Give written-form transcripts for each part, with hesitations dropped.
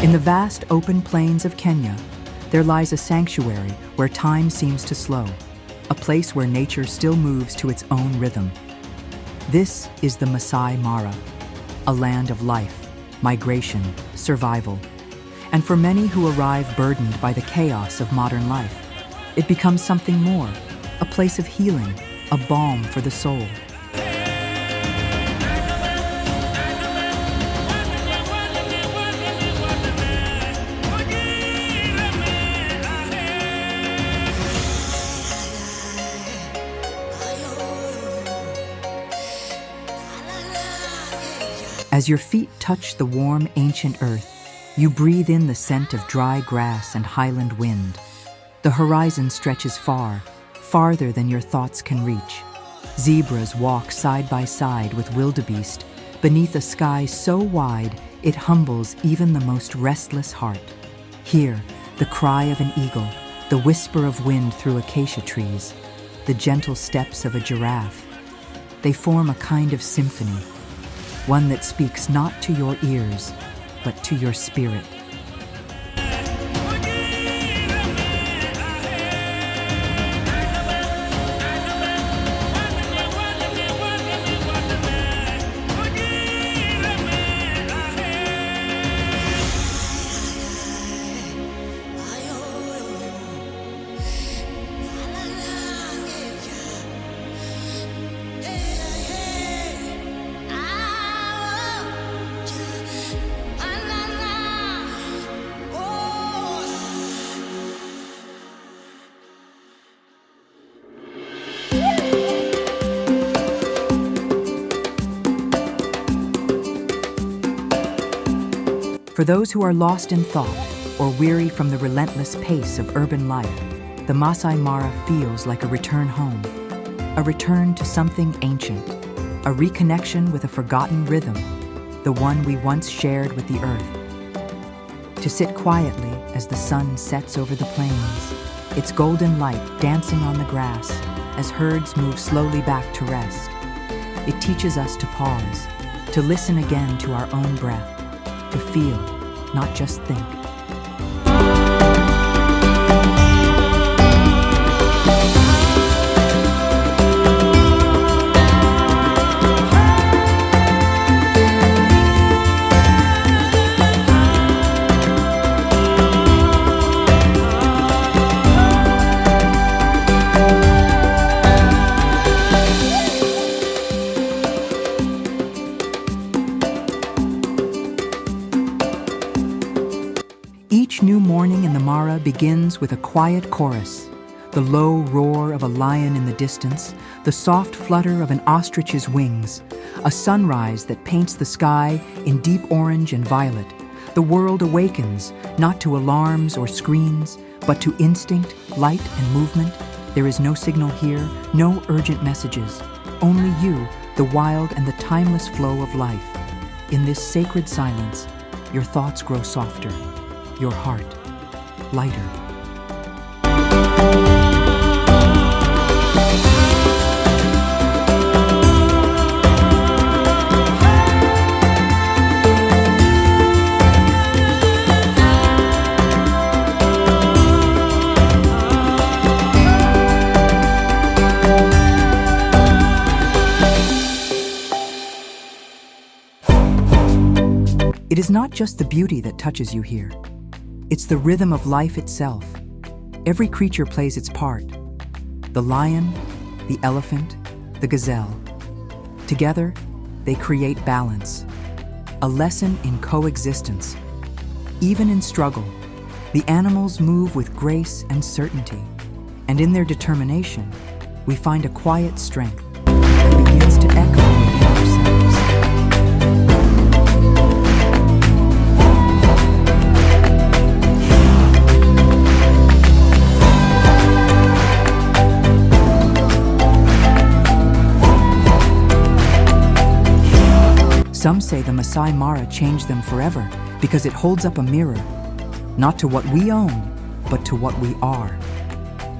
In the vast open plains of Kenya, there lies a sanctuary where time seems to slow, a place where nature still moves to its own rhythm. This is the Masai Mara, a land of life, migration, survival. And for many who arrive burdened by the chaos of modern life, it becomes something more, a place of healing, a balm for the soul. As your feet touch the warm, ancient earth, you breathe in the scent of dry grass and highland wind. The horizon stretches far, farther than your thoughts can reach. Zebras walk side by side with wildebeest beneath a sky so wide it humbles even the most restless heart. Hear the cry of an eagle, the whisper of wind through acacia trees, the gentle steps of a giraffe. They form a kind of symphony, one that speaks not to your ears, but to your spirit. For those who are lost in thought or weary from the relentless pace of urban life, the Masai Mara feels like a return home, a return to something ancient, a reconnection with a forgotten rhythm, the one we once shared with the earth. To sit quietly as the sun sets over the plains, its golden light dancing on the grass as herds move slowly back to rest. It teaches us to pause, to listen again to our own breath, to feel, not just think. Each new morning in the Mara begins with a quiet chorus, the low roar of a lion in the distance, the soft flutter of an ostrich's wings, a sunrise that paints the sky in deep orange and violet. The world awakens, not to alarms or screens, but to instinct, light, and movement. There is no signal here, no urgent messages, only you, the wild and the timeless flow of life. In this sacred silence, your thoughts grow softer, your heart lighter. It is not just the beauty that touches you here. It's the rhythm of life itself. Every creature plays its part. The lion, the elephant, the gazelle. Together, they create balance, a lesson in coexistence. Even in struggle, the animals move with grace and certainty, and in their determination, we find a quiet strength that begins to echo within ourselves. Some say the Masai Mara changed them forever because it holds up a mirror, not to what we own, but to what we are.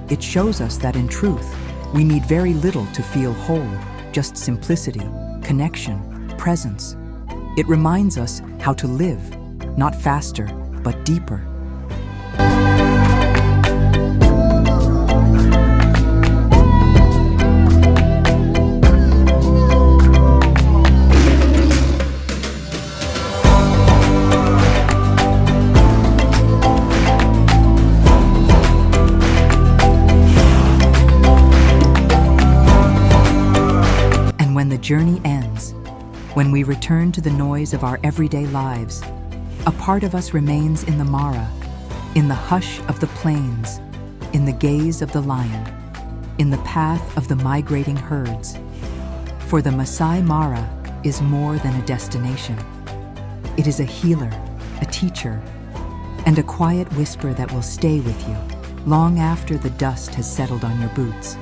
It shows us that in truth, we need very little to feel whole, just simplicity, connection, presence. It reminds us how to live, not faster, but deeper. And when the journey ends, when we return to the noise of our everyday lives, a part of us remains in the Mara, in the hush of the plains, in the gaze of the lion, in the path of the migrating herds. For the Masai Mara is more than a destination. It is a healer, a teacher, and a quiet whisper that will stay with you long after the dust has settled on your boots.